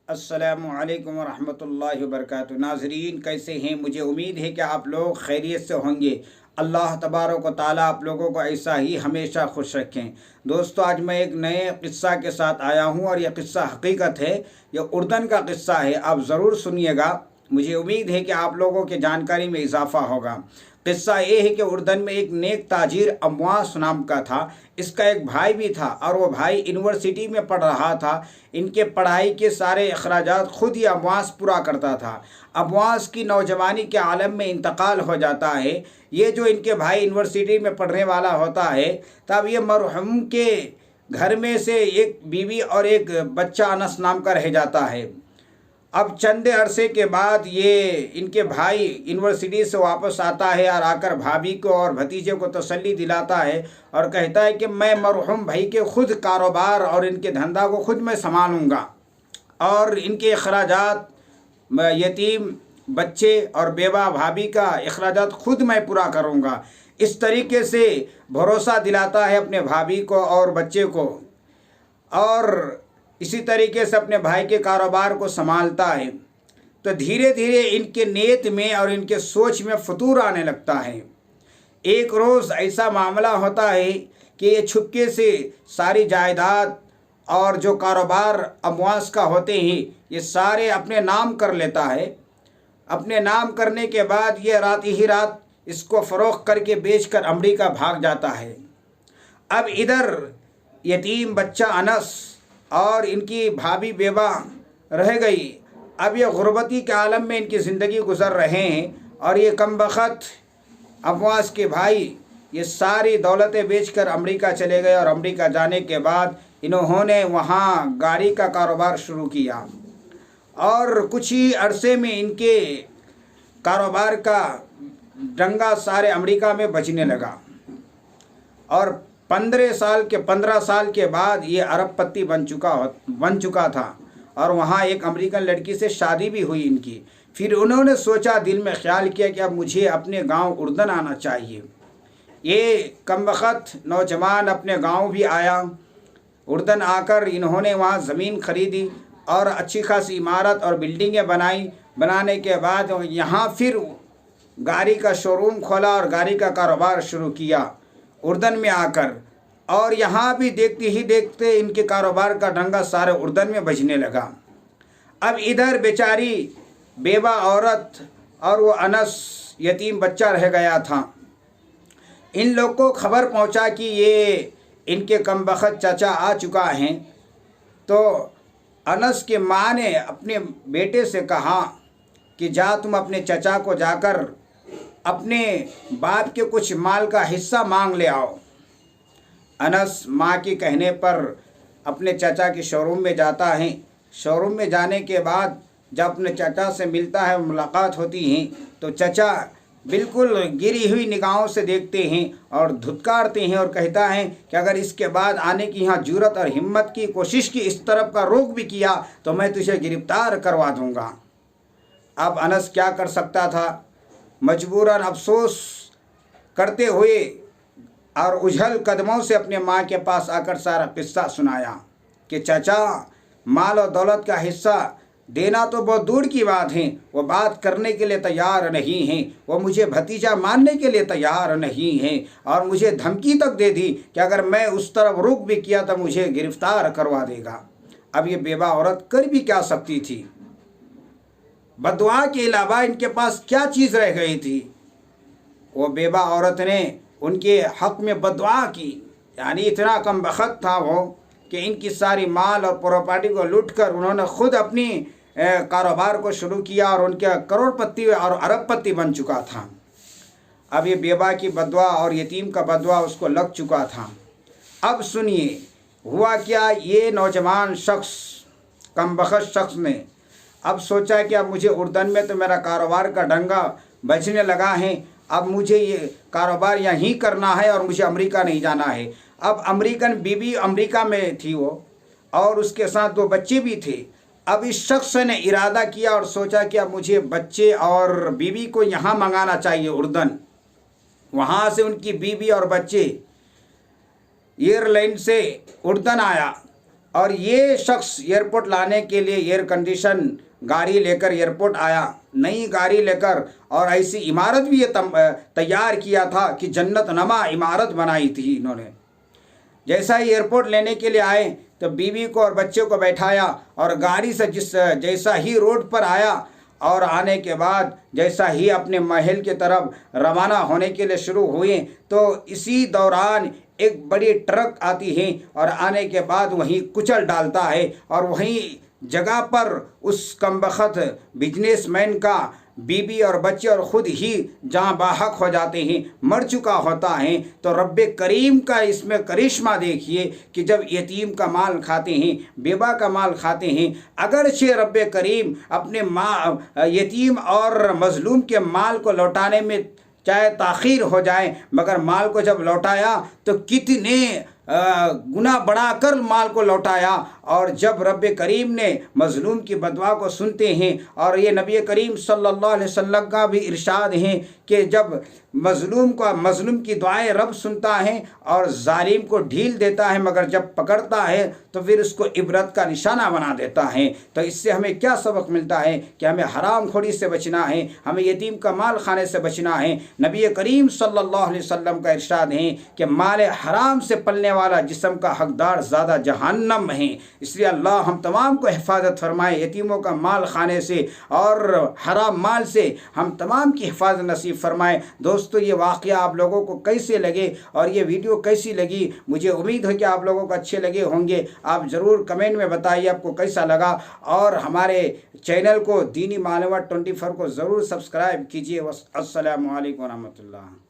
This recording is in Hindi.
अस्सलामुअलैकुम वरहमतुल्लाहि वबरकातुहू। नाज़रीन, कैसे हैं? मुझे उम्मीद है कि आप लोग खैरियत से होंगे। अल्लाह तबारक व तआला आप लोगों को ऐसा ही हमेशा खुश रखें। दोस्तों, आज मैं एक नए क़िस्सा के साथ आया हूँ और यह क़िस्सा हकीकत है। यह उर्दन का क़िस्सा है, आप ज़रूर सुनिएगा। मुझे उम्मीद है कि आप लोगों के जानकारी में इजाफ़ा होगा। क़िस्सा ये है कि उर्दन में एक नेक ताजिर अम्वास नाम का था। इसका एक भाई भी था और वो भाई यूनिवर्सिटी में पढ़ रहा था। इनके पढ़ाई के सारे अखराजात खुद ही अम्वास पूरा करता था। अम्वास की नौजवानी के आलम में इंतकाल हो जाता है। ये जो इनके भाई यूनिवर्सिटी में पढ़ने वाला होता है, तब ये मरहूम के घर में से एक बीवी और एक बच्चा अनस नाम का रह जाता है। अब चंद अरसे के बाद ये इनके भाई यूनिवर्सिटी से वापस आता है और आकर भाभी को और भतीजे को तसल्ली दिलाता है और कहता है कि मैं मरहूम भाई के खुद कारोबार और इनके धंधा को खुद मैं संभालूँगा और इनके अखराजात, यतीम बच्चे और बेवा भाभी का अखराजात खुद मैं पूरा करूँगा। इस तरीके से भरोसा दिलाता है अपने भाभी को और बच्चे को, और इसी तरीके से अपने भाई के कारोबार को संभालता है। तो धीरे धीरे इनके नीयत में और इनके सोच में फतूर आने लगता है। एक रोज़ ऐसा मामला होता है कि ये छुपके से सारी जायदाद और जो कारोबार अमवास का होते हैं ये सारे अपने नाम कर लेता है। अपने नाम करने के बाद ये रात ही रात इसको फ़रोख्त करके बेचकर अमेरिका भाग जाता है। अब इधर यतीम बच्चा अनस और इनकी भाभी बेवा रह गई। अब ये गुर्बती के आलम में इनकी ज़िंदगी गुज़र रहे हैं और ये कमबख्त अम्वास के भाई ये सारी दौलतें बेचकर अमेरिका चले गए और अमेरिका जाने के बाद इन्होंने वहाँ गाड़ी का कारोबार शुरू किया और कुछ ही अरसे में इनके कारोबार का डंगा सारे अमेरिका में बजने लगा और 15 साल के बाद ये अरबपति बन चुका था और वहाँ एक अमेरिकन लड़की से शादी भी हुई इनकी। फिर उन्होंने सोचा, दिल में ख्याल किया कि अब मुझे अपने गांव उर्दन आना चाहिए। ये कमबख्त नौजवान अपने गांव भी आया। उर्दन आकर इन्होंने वहाँ ज़मीन खरीदी और अच्छी खासी इमारत और बिल्डिंगें बनाई। बनाने के बाद यहाँ फिर गाड़ी का शोरूम खोला और गाड़ी का कारोबार शुरू किया उर्दन में आकर, और यहाँ भी देखते ही देखते इनके कारोबार का डंगा सारे उर्दन में बजने लगा। अब इधर बेचारी बेवा औरत और वो अनस यतीम बच्चा रह गया था। इन लोग को खबर पहुँचा कि ये इनके कमबख्त चाचा आ चुका हैं। तो अनस के माँ ने अपने बेटे से कहा कि जा तुम अपने चचा को जाकर अपने बाप के कुछ माल का हिस्सा मांग ले आओ। अनस माँ के कहने पर अपने चाचा के शोरूम में जाता है। शोरूम में जाने के बाद जब अपने चाचा से मिलता है, मुलाकात होती है, तो चाचा बिल्कुल गिरी हुई निगाहों से देखते हैं और धुतकारते हैं और कहता है कि अगर इसके बाद आने की यहाँ जुर्रत और हिम्मत की कोशिश की, इस तरफ का रोक भी किया तो मैं तुझे गिरफ्तार करवा दूँगा। अब अनस क्या कर सकता था? मजबूरन अफसोस करते हुए और उछल कदमों से अपने माँ के पास आकर सारा किस्सा सुनाया कि चाचा, माल और दौलत का हिस्सा देना तो बहुत दूर की बात है, वो बात करने के लिए तैयार नहीं हैं, वो मुझे भतीजा मानने के लिए तैयार नहीं हैं और मुझे धमकी तक दे दी कि अगर मैं उस तरफ रुख भी किया तो मुझे गिरफ्तार करवा देगा। अब ये बेवा औरत कर भी क्या सकती थी? बददुआ के अलावा इनके पास क्या चीज़ रह गई थी? वो बेवा औरत ने उनके हक़ में बददुआ की। यानी इतना कमबख्त था वो कि इनकी सारी माल और प्रॉपर्टी को लूटकर उन्होंने खुद अपनी कारोबार को शुरू किया और उनके करोड़पति और अरबपति बन चुका था। अब ये बेवा की बददुआ और यतीम का बददुआ उसको लग चुका था। अब सुनिए हुआ क्या। ये नौजवान शख्स, कमबख्त शख्स ने अब सोचा कि अब मुझे उर्दन में तो मेरा कारोबार का डंगा बजने लगा है, अब मुझे ये कारोबार यहीं करना है और मुझे अमेरिका नहीं जाना है। अब अमेरिकन बीवी अमेरिका में थी वो, और उसके साथ 2 बच्चे भी थे। अब इस शख्स ने इरादा किया और सोचा कि अब मुझे बच्चे और बीवी को यहाँ मंगाना चाहिए उर्दन। वहाँ से उनकी बीवी और बच्चे एयरलाइन से उर्दन आया और ये शख्स एयरपोर्ट लाने के लिए एयर कंडीशन गाड़ी लेकर एयरपोर्ट आया, नई गाड़ी लेकर, और ऐसी इमारत भी ये तैयार किया था कि जन्नत नमा इमारत बनाई थी इन्होंने। जैसा ही एयरपोर्ट लेने के लिए आए तो बीवी को और बच्चे को बैठाया और गाड़ी से जैसा ही रोड पर आया और आने के बाद जैसा ही अपने महल की तरफ रवाना होने के लिए शुरू हुए तो इसी दौरान एक बड़ी ट्रक आती है और आने के बाद वहीं कुचल डालता है और वहीं जगह पर उस कमबख्त बिजनेसमैन का बीबी और बच्चे और ख़ुद ही जहाँ बाहक हो जाते हैं, मर चुका होता है। तो रब्बे करीम का इसमें करिश्मा देखिए कि जब यतीम का माल खाते हैं, बेवा का माल खाते हैं, अगरचे रब्बे करीम अपने यतीम और मज़लूम के माल को लौटाने में चाहे ताख़ीर हो जाए, मगर माल को जब लौटाया तो कितने गुना बढ़ाकर माल को लौटाया। और जब रब्बे करीम ने मज़लूम की बदवा को सुनते हैं, और ये नबी करीम सल्लल्लाहु अलैहि वसल्लम का भी इरशाद है कि जब मज़लूम की दुआएं रब सुनता है और जालिम को ढील देता है, मगर जब पकड़ता है तो फिर उसको इबरत का निशाना बना देता है। तो इससे हमें क्या सबक मिलता है कि हमें हराम खोरी से बचना है, हमें यतीम का माल खाने से बचना है। नबी करीम सल्लल्लाहु अलैहि वसल्लम का इरशाद है कि माल हराम से पलने वाला जिस्म का हकदार ज़्यादा जहन्नम है। इसलिए अल्लाह हम तमाम को हिफाजत फरमाए यतीमों का माल खाने से और हराम माल से हम तमाम की हिफाजत नसीब फरमाए। दोस्तों, ये वाक़या आप लोगों को कैसे लगे और ये वीडियो कैसी लगी, मुझे उम्मीद है कि आप लोगों को अच्छे लगे होंगे। आप ज़रूर कमेंट में बताइए आपको कैसा लगा, और हमारे चैनल को दीनी मालूमात 24 को ज़रूर सब्सक्राइब कीजिए। अस्सलामु अलैकुम व रहमतुल्लाह।